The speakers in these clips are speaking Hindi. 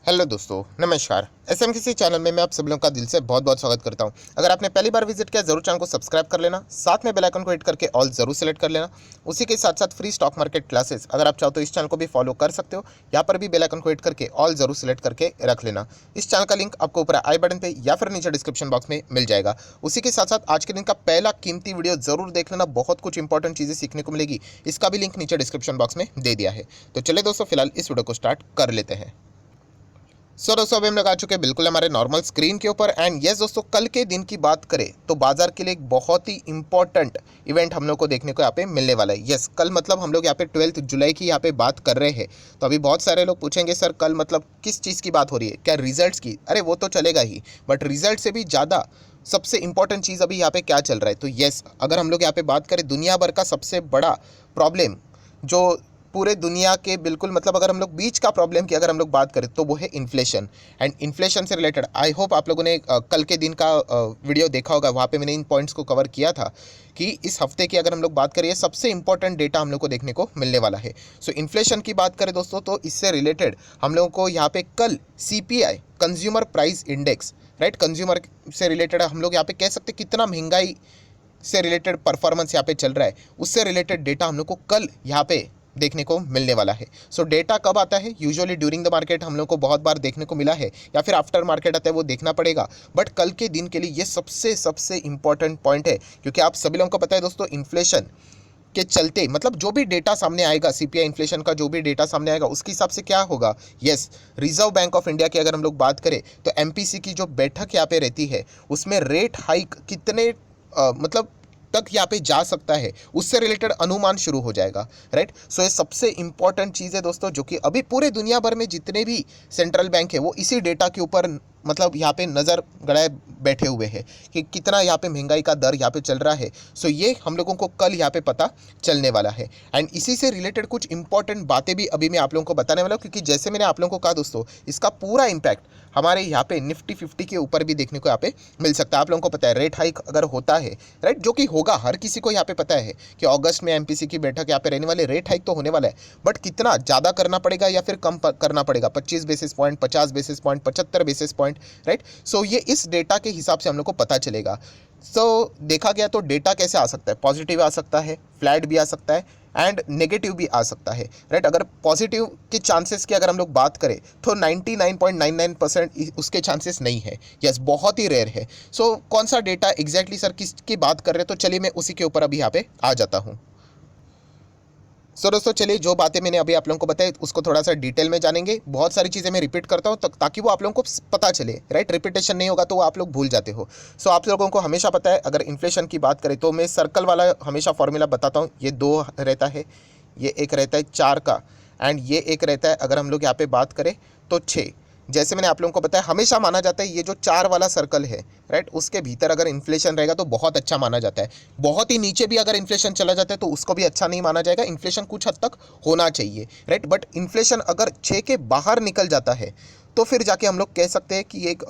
हेलो दोस्तों, नमस्कार। एसएमकेसी चैनल में मैं आप सब लोगों का दिल से बहुत बहुत स्वागत करता हूं। अगर आपने पहली बार विजिट किया जरूर चैनल को सब्सक्राइब कर लेना, साथ में बेल आइकन को हिट करके ऑल जरूर सेलेक्ट कर लेना। उसी के साथ साथ फ्री स्टॉक मार्केट क्लासेस अगर आप चाहो तो इस चैनल को भी फॉलो कर सकते हो। यहाँ पर भी बेल आइकन को हिट करके ऑल जरूर सेलेक्ट करके रख लेना। इस चैनल का लिंक आपको ऊपर आई बटन पे या फिर नीचे डिस्क्रिप्शन बॉक्स में मिल जाएगा। उसी के साथ साथ आज के दिन का पहला कीमती वीडियो जरूर देख लेना, बहुत कुछ इंपॉर्टेंट चीज़ें सीखने को मिलेगी। इसका भी लिंक नीचे डिस्क्रिप्शन बॉक्स में दे दिया है। तो चले दोस्तों, फिलहाल इस वीडियो को स्टार्ट कर लेते हैं। दोस्तों अभी हम लोग आ चुके हैं बिल्कुल हमारे नॉर्मल स्क्रीन के ऊपर। एंड यस दोस्तों, कल के दिन की बात करें तो बाजार के लिए एक बहुत ही इंपॉर्टेंट इवेंट हम लोग को देखने को यहाँ पे मिलने वाला है। यस, कल मतलब हम लोग यहाँ पे 12 जुलाई की यहाँ पे बात कर रहे हैं। तो अभी बहुत सारे लोग पूछेंगे सर कल मतलब किस चीज़ की बात हो रही है, क्या रिजल्ट्स की? अरे वो तो चलेगा ही, बट रिजल्ट से भी ज़्यादा सबसे इंपॉर्टेंट चीज़ अभी यहाँ पे क्या चल रहा है। तो यस, अगर हम लोग यहाँ पे बात करें दुनिया भर का सबसे बड़ा प्रॉब्लम जो पूरे दुनिया के बिल्कुल मतलब अगर हम लोग बीच का प्रॉब्लम की अगर हम लोग बात करें तो वो है इन्फ्लेशन। एंड इन्फ्लेशन से रिलेटेड आई होप आप लोगों ने कल के दिन का वीडियो देखा होगा। वहाँ पे मैंने इन पॉइंट्स को कवर किया था कि इस हफ्ते की अगर हम लोग बात करें सबसे इंपॉर्टेंट डेटा हम लोग को देखने को मिलने वाला है। सो इन्फ्लेशन की बात करें दोस्तों तो इससे रिलेटेड हम लोगों को यहाँ पे कल CPI consumer price index, right, consumer से रिलेटेड हम लोग यहाँ पे कह सकते कितना महंगाई से रिलेटेड परफॉर्मेंस यहाँ पे चल रहा है, उससे रिलेटेड डेटा हम लोग को कल यहाँ पे देखने को मिलने वाला है। सो डेटा कब आता है? यूजुअली ड्यूरिंग द मार्केट हम लोग को बहुत बार देखने को मिला है, या फिर आफ्टर मार्केट आता है, वो देखना पड़ेगा। बट कल के दिन के लिए ये सबसे सबसे इंपॉर्टेंट पॉइंट है, क्योंकि आप सभी लोगों को पता है दोस्तों इन्फ्लेशन के चलते मतलब जो भी डेटा सामने आएगा, CPI इन्फ्लेशन का जो भी डेटा सामने आएगा उसके हिसाब से क्या होगा। Yes, reserve bank of India की अगर हम लोग बात करें तो MPC की जो बैठक यहाँ पे रहती है उसमें रेट हाइक कितने मतलब तक यहाँ पे जा सकता है, उससे रिलेटेड अनुमान शुरू हो जाएगा, राइट। सो ये सबसे इंपॉर्टेंट चीज़ है दोस्तों, जो कि अभी पूरे दुनिया भर में जितने भी सेंट्रल बैंक है वो इसी डेटा के ऊपर मतलब यहाँ पे नज़र गड़ाए बैठे हुए हैं कि कितना यहाँ पे महंगाई का दर यहाँ पे चल रहा है। सो ये हम लोगों को कल यहाँ पे पता चलने वाला है। एंड इसी से रिलेटेड कुछ इंपॉर्टेंट बातें भी अभी मैं आप लोगों को बताने वाला हूँ, क्योंकि जैसे मैंने आप लोगों को कहा दोस्तों इसका पूरा इम्पैक्ट हमारे यहाँ पे निफ्टी 50 के ऊपर भी देखने को यहाँ पे मिल सकता है। आप लोगों को पता है रेट हाइक अगर होता है, राइट, जो कि होगा, हर किसी को यहाँ पे पता है कि अगस्त में MPC की बैठक यहाँ पे रहने वाले, रेट हाइक तो होने वाला है। बट कितना ज़्यादा करना पड़ेगा या फिर कम करना पड़ेगा, 25 basis point, 50 basis point, 75 basis point, right. So ये इस डेटा के हिसाब से हम लोग को पता चलेगा। सो देखा गया तो डेटा कैसे आ सकता है, पॉजिटिव आ सकता है, फ्लैट भी आ सकता है एंड नेगेटिव भी आ सकता है, राइट। अगर पॉजिटिव के चांसेस की अगर हम लोग बात करें तो 99.99% उसके चांसेस नहीं है। यस, बहुत ही रेयर है। सो कौन सा डेटा एग्जैक्टली सर किसकी बात कर रहे हैं, तो चलिए मैं उसी के ऊपर अभी यहाँ पे आ जाता हूँ। सो दोस्तों चलिए, जो बातें मैंने अभी आप लोगों को बताई उसको थोड़ा सा डिटेल में जानेंगे। बहुत सारी चीज़ें मैं रिपीट करता हूँ ताकि वो आप लोगों को पता चले, राइट। रिपीटेशन नहीं होगा तो वो आप लोग भूल जाते हो। सो आप लोगों को हमेशा पता है अगर इन्फ्लेशन की बात करें तो मैं सर्कल वाला हमेशा फॉर्मूला बताता हूँ। ये 2 रहता है, ये एक रहता है 4 का, एंड ये एक रहता है अगर हम लोग यहाँ पे बात करें तो 6। जैसे मैंने आप लोगों को बताया हमेशा माना जाता है ये जो 4 वाला सर्कल है, राइट, उसके भीतर अगर इन्फ्लेशन रहेगा तो बहुत अच्छा माना जाता है। बहुत ही नीचे भी अगर इन्फ्लेशन चला जाता है तो उसको भी अच्छा नहीं माना जाएगा। इन्फ्लेशन कुछ हद तक होना चाहिए, राइट। बट इन्फ्लेशन अगर 6 के बाहर निकल जाता है तो फिर जाके हम लोग कह सकते हैं कि एक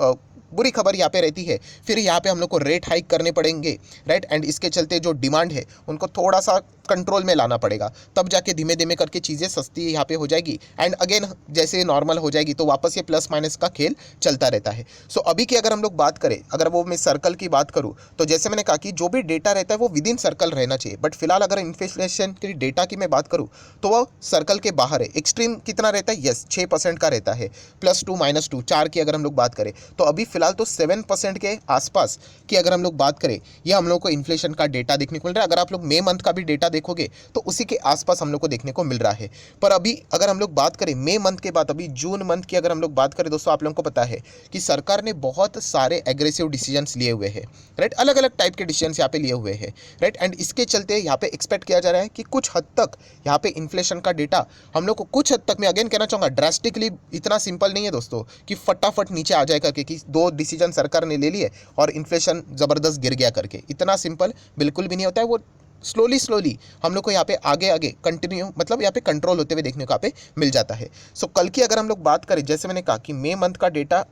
बुरी खबर यहाँ पे रहती है। फिर यहाँ पे हम लोग को रेट हाइक करने पड़ेंगे, राइट। एंड इसके चलते जो डिमांड है उनको थोड़ा सा कंट्रोल में लाना पड़ेगा, तब जाके धीमे धीमे करके चीज़ें सस्ती यहाँ पे हो जाएगी एंड अगेन जैसे नॉर्मल हो जाएगी तो वापस ये प्लस माइनस का खेल चलता रहता है। सो अभी की अगर हम लोग बात करें, अगर वो मैं सर्कल की बात करूँ तो जैसे मैंने कहा कि जो भी डेटा रहता है वो विद इन सर्कल रहना चाहिए। बट फिलहाल अगर इन्फ्लेशन की डेटा की मैं बात करूँ तो वो सर्कल के बाहर है। एक्सट्रीम कितना रहता है? यस, 6% का रहता है, +2 -2 4 की अगर हम लोग बात करें तो अभी फिलहाल तो 7% के आसपास की अगर हम लोग बात करें ये हम लोग को इन्फ्लेशन का डेटा देखने को मिल रहा है। अगर आप लोग मई मंथ का भी डेटा देखोगे तो उसी के आसपास हम लोग को देखने को मिल रहा है। पर अभी अगर हम लोग बात करें मई मंथ के बाद अभी जून मंथ की अगर हम लोग बात करें दोस्तों, आप लोगों को पता है कि सरकार ने बहुत सारे एग्रेसिव डिसीजंस लिए हुए हैं, राइट। अलग अलग टाइप के डिसीजंस यहाँ पे लिए हुए हैं, राइट। एंड इसके चलते यहाँ पे एक्सपेक्ट किया जा रहा है कि कुछ हद तक यहाँ पे इन्फ्लेशन का डेटा हम लोग को कुछ हद तक, मैं अगेन कहना चाहूँगा ड्रास्टिकली इतना सिंपल नहीं है दोस्तों कि फटाफट नीचे आ जाएगा क्योंकि 2 डिसीजन सरकार ने ले लिए और इन्फ्लेशन ज़बरदस्त गिर गया करके। इतना सिंपल बिल्कुल भी नहीं होता है। वो स्लोली हम लोग को यहाँ पे आगे आगे कंटिन्यू मतलब यहाँ पे कंट्रोल होते हुए देखने को यहाँ पे मिल जाता है। सो कल की अगर हम लोग बात करें, जैसे मैंने कहा कि मई मंथ का डेटा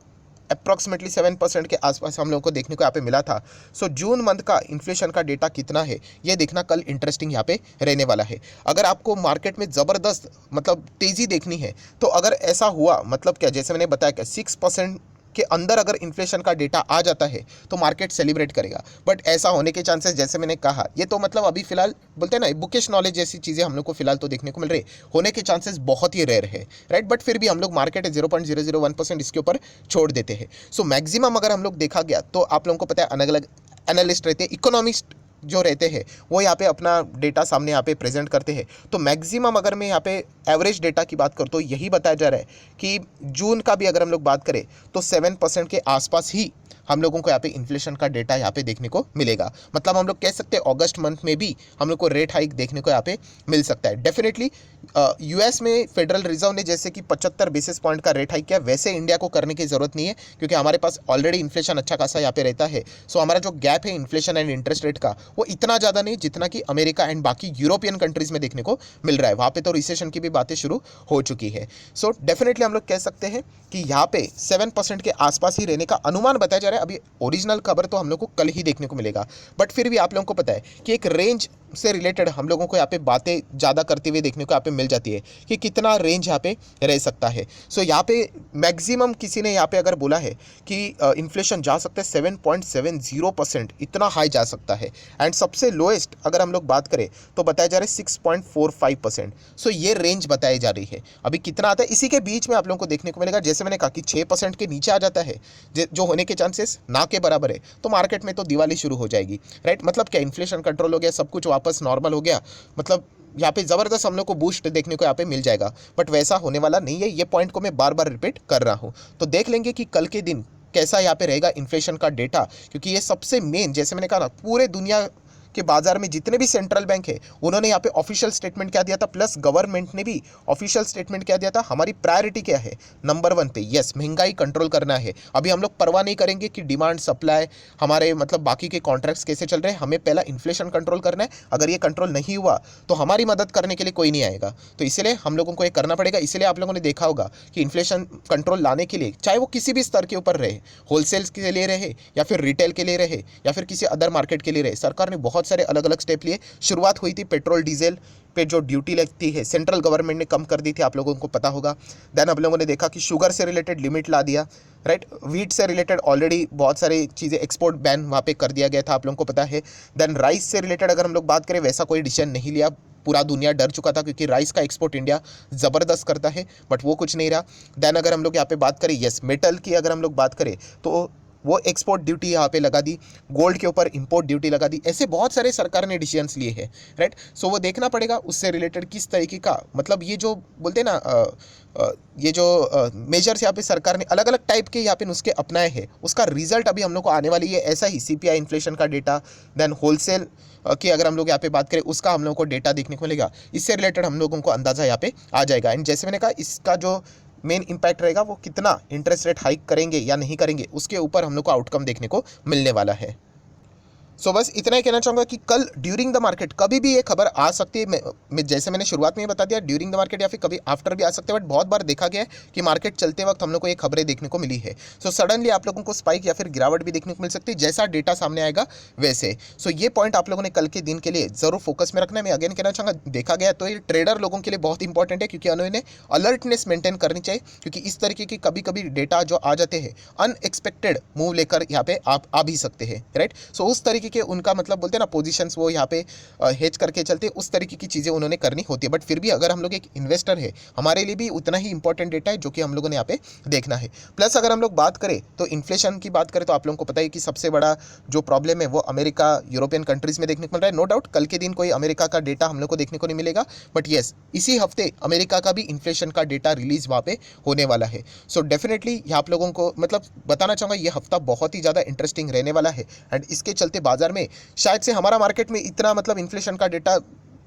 अप्रॉक्सीमेटली 7% के आसपास हम लोगों को देखने को यहाँ पे मिला था। सो जून मंथ का इन्फ्लेशन का डेटा कितना है ये देखना कल इंटरेस्टिंग यहाँ पे रहने वाला है। अगर आपको मार्केट में ज़बरदस्त मतलब तेज़ी देखनी है तो अगर ऐसा हुआ मतलब क्या, जैसे मैंने बताया क्या 6% के अंदर अगर इन्फ्लेशन का डेटा आ जाता है तो मार्केट सेलिब्रेट करेगा। बट ऐसा होने के चांसेस, जैसे मैंने कहा, ये तो मतलब अभी फिलहाल बोलते हैं ना बुकिश नॉलेज जैसी चीज़ें हम लोग को फिलहाल तो देखने को मिल रही है, होने के चांसेस बहुत ही रेयर है, राइट। बट फिर भी हम लोग मार्केट 0.001% इसके ऊपर छोड़ देते हैं। सो मैक्सिमम अगर हम लोग देखा गया तो आप लोगों को पता है अलग अलग एनालिस्ट रहते हैं, इकोनॉमिस्ट जो रहते हैं वो यहाँ पे अपना डेटा सामने यहाँ पे प्रेजेंट करते हैं। तो मैक्सिमम अगर मैं यहाँ पे एवरेज डेटा की बात करूँ तो यही बताया जा रहा है कि जून का भी अगर हम लोग बात करें तो 7% के आसपास ही हम लोगों को यहाँ पे इन्फ्लेशन का डेटा यहाँ पे देखने को मिलेगा। मतलब हम लोग कह सकते हैं अगस्त मंथ में भी हम लोग को रेट हाइक देखने को यहाँ पे मिल सकता है। डेफिनेटली यूएस में फेडरल रिजर्व ने जैसे कि 75 बेसिस पॉइंट का रेट हाइक किया, वैसे इंडिया को करने की ज़रूरत नहीं है क्योंकि हमारे पास ऑलरेडी इन्फ्लेशन अच्छा खासा यहाँ पे रहता है। सो हमारा जो गैप है इन्फ्लेशन एंड इंटरेस्ट रेट का वो इतना ज़्यादा नहीं जितना कि अमेरिका एंड बाकी यूरोपियन कंट्रीज़ में देखने को मिल रहा है। वहाँ पे तो रिसेशन की भी बातें शुरू हो चुकी है। सो डेफिनेटली हम लोग कह सकते हैं कि यहाँ पे 7% के आसपास ही रहने का अनुमान बताया जा रहा है। अभी ओरिजिनल खबर तो हम लोग को कल ही देखने को मिलेगा, बट फिर भी आप लोगों को पता है कि एक रेंज से रिलेटेड हम लोगों को यहाँ पे बातें ज़्यादा करते हुए देखने को यहाँ पे मिल जाती है कि कितना रेंज यहाँ पे रह सकता है। सो यहाँ पे मैक्सिमम किसी ने यहाँ पे अगर बोला है कि इन्फ्लेशन जा सकता है 7.70%, इतना हाई जा सकता है। एंड सबसे लोएस्ट अगर हम लोग बात करें तो बताया जा रहा है 6.45%। सो ये रेंज बताई जा रही है। अभी कितना आता है इसी के बीच में आप लोगों को देखने को मिलेगा। जैसे मैंने कहा कि 6% के नीचे आ जाता है जो होने के चांसेस ना के बराबर है तो मार्केट में तो दिवाली शुरू हो जाएगी, राइट। मतलब क्या, इन्फ्लेशन कंट्रोल हो गया, सब कुछ वापस नॉर्मल हो गया, मतलब यहाँ पे ज़बरदस्त हम लोग को बूस्ट देखने को यहाँ पे मिल जाएगा। बट वैसा होने वाला नहीं है, ये पॉइंट को मैं बार बार रिपीट कर रहा हूँ। तो देख लेंगे कि कल के दिन कैसा यहाँ पे रहेगा इन्फ्लेशन का डेटा, क्योंकि ये सबसे मेन, जैसे मैंने कहा ना, पूरे दुनिया के बाजार में जितने भी सेंट्रल बैंक है उन्होंने यहाँ पे ऑफिशियल स्टेटमेंट क्या दिया था, प्लस गवर्नमेंट ने भी ऑफिशियल स्टेटमेंट क्या दिया था, हमारी प्रायोरिटी क्या है, नंबर 1 पे यस महंगाई कंट्रोल करना है। अभी हम लोग परवाह नहीं करेंगे कि डिमांड सप्लाई हमारे मतलब बाकी के कॉन्ट्रैक्ट्स कैसे चल रहे हैं, हमें पहला इन्फ्लेशन कंट्रोल करना है। अगर ये कंट्रोल नहीं हुआ तो हमारी मदद करने के लिए कोई नहीं आएगा, तो इसलिए हम लोगों को ये करना पड़ेगा। इसलिए आप लोगों ने देखा होगा कि इन्फ्लेशन कंट्रोल लाने के लिए, चाहे वो किसी भी स्तर के ऊपर रहे, होलसेल के लिए रहे या फिर रिटेल के लिए रहे या फिर किसी अदर मार्केट के लिए रहे, सरकार ने बहुत सारे अलग अलग स्टेप लिए। शुरुआत हुई थी पेट्रोल डीजल पे जो ड्यूटी लगती है सेंट्रल गवर्नमेंट ने कम कर दी थी, आप लोगों को पता होगा। देन आप लोगों ने देखा कि शुगर से रिलेटेड लिमिट ला दिया, राइट। व्हीट से रिलेटेड ऑलरेडी बहुत सारी चीज़ें एक्सपोर्ट बैन वहाँ पे कर दिया गया था, आप लोगों को पता है। देन राइस से रिलेटेड अगर हम लोग बात करें, वैसा कोई डिसीजन नहीं लिया, पूरा दुनिया डर चुका था क्योंकि राइस का एक्सपोर्ट इंडिया ज़बरदस्त करता है, बट वो कुछ नहीं रहा। देन अगर हम लोग यहाँ पे बात करें यस मेटल की, अगर हम लोग बात करें तो वो एक्सपोर्ट ड्यूटी यहाँ पे लगा दी, गोल्ड के ऊपर इंपोर्ट ड्यूटी लगा दी। ऐसे बहुत सारे सरकार ने डिसीजंस लिए हैं, राइट। सो वो देखना पड़ेगा उससे रिलेटेड किस तरीके का, मतलब ये जो बोलते हैं ना ये जो मेजर्स यहाँ पे सरकार ने अलग अलग टाइप के यहाँ पे नुस्खे अपनाए हैं, उसका रिजल्ट अभी हम लोग को आने वाली है। ऐसा ही सीपीआई इन्फ्लेशन का डेटा, देन होलसेल की अगर हम लोग यहाँ पे बात करें उसका हम लोगों को डेटा देखने को मिलेगा। इससे रिलेटेड हम लोगों को अंदाज़ा यहाँ पे आ जाएगा। एंड जैसे मैंने कहा, इसका जो मेन इंपैक्ट रहेगा वो कितना इंटरेस्ट रेट हाइक करेंगे या नहीं करेंगे, उसके ऊपर हम लोग को आउटकम देखने को मिलने वाला है। सो बस इतना ही कहना चाहूँगा कि कल ड्यूरिंग द मार्केट कभी भी ये खबर आ सकती है। जैसे मैंने शुरुआत में ही बता दिया, ड्यूरिंग द मार्केट या फिर कभी आफ्टर भी आ सकते हैं, बट बहुत बार देखा गया है कि मार्केट चलते वक्त हम लोग को ये खबरें देखने को मिली है। सो सडनली आप लोगों को स्पाइक या फिर गिरावट भी देखने को मिल सकती है, जैसा डेटा सामने आएगा वैसे। सो ये पॉइंट आप लोगों ने कल के दिन के लिए ज़रूर फोकस में रखना है। मैं अगेन कहना चाहूँगा, देखा गया तो ये ट्रेडर लोगों के लिए बहुत इंपॉर्टेंट है क्योंकि उन्होंने अलर्टनेस मेंटेन करनी चाहिए, क्योंकि इस तरीके की कभी कभी डेटा जो आ जाते हैं अनएक्सपेक्टेड मूव लेकर यहाँ पे आप आ भी सकते हैं, राइट। सो उस तरीके के उनका मतलब बोलते हैं ना पोजीशंस वो यहाँ पे हेज करके चलते, उस तरीके की चीज़ें उन्होंने करनी होती है। बट फिर भी अगर हम लोग एक इन्वेस्टर है, हमारे लिए भी उतना ही इंपॉर्टेंट डेटा है जो कि हम लोगों ने यहाँ पे देखना है। प्लस अगर हम लोग बात करें तो इन्फ्लेशन की बात करें तो आप लोगों को पता है कि सबसे बड़ा जो प्रॉब्लम है वो अमेरिका, यूरोपियन कंट्रीज़ में देखने को मिल रहा है। नो डाउट कल के दिन कोई अमेरिका का डेटा हम लोग को देखने को नहीं मिलेगा, बट येस इसी हफ्ते अमेरिका का भी इन्फ्लेशन का डेटा रिलीज वहाँ पे होने वाला है। सो डेफिनेटली आप लोगों को मतलब बताना चाहूँगा, ये हफ्ता बहुत ही ज़्यादा इंटरेस्टिंग रहने वाला है। एंड इसके चलते बाजार में शायद से हमारा मार्केट में इतना मतलब इन्फ्लेशन का डेटा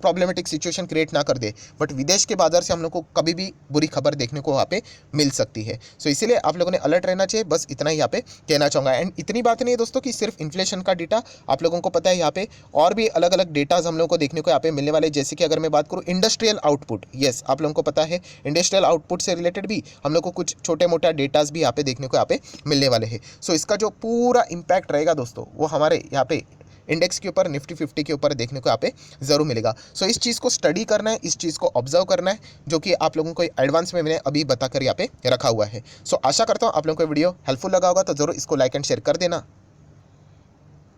प्रॉब्लमेटिक सिचुएशन क्रिएट ना कर दे, बट विदेश के बाजार से हम लोग को कभी भी बुरी खबर देखने को वहाँ पे मिल सकती है। सो इसीलिए आप लोगों ने अलर्ट रहना चाहिए, बस इतना ही यहाँ पे कहना चाहूँगा। एंड इतनी बात नहीं है दोस्तों कि सिर्फ इन्फ्लेशन का डेटा, आप लोगों को पता है यहाँ पे और भी अलग अलग डेटाज हम लोगों को देखने को यहाँ पे मिलने वाले, जैसे कि अगर मैं बात करूँ इंडस्ट्रियल आउटपुट, यस आप लोगों को पता है इंडस्ट्रियल आउटपुट से रिलेटेड भी हम लोग को कुछ छोटे मोटा डेटाज भी यहाँ पे देखने को यहाँ पे मिलने वाले हैं। सो इसका जो पूरा इंपैक्ट रहेगा दोस्तों वो हमारे यहाँ पे इंडेक्स के ऊपर, निफ्टी 50 के ऊपर देखने को यहाँ पे जरूर मिलेगा। सो इस चीज़ को स्टडी करना है, इस चीज़ को ऑब्जर्व करना है, जो कि आप लोगों को एडवांस में मैंने अभी बताकर यहाँ पे रखा हुआ है। सो आशा करता हूँ आप लोगों को वीडियो हेल्पफुल लगा होगा, तो जरूर इसको लाइक एंड शेयर कर देना।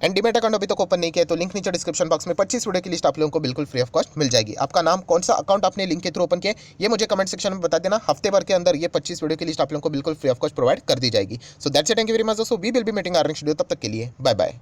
एंड डीमैट अकाउंट अभी तक ओपन नहीं किया तो लिंक नीचे डिस्क्रिप्शन बॉक्स में 25 वीडियो की लिस्ट आप लोगों को बिल्कुल फ्री ऑफ कॉस्ट मिल जाएगी। आपका नाम, कौन सा अकाउंट आपने लिंक के थ्रू ओपन किया ये मुझे कमेंट सेक्शन में बता देना। हफ्ते भर के अंदर ये 25 वीडियो की लिस्ट आप लोगों को बिल्कुल फ्री ऑफ कॉस्ट प्रोवाइड कर दी जाएगी। So that's it, thank you very much दोस्तों, we will be meeting our next video, तब तक के लिए बाय बाय।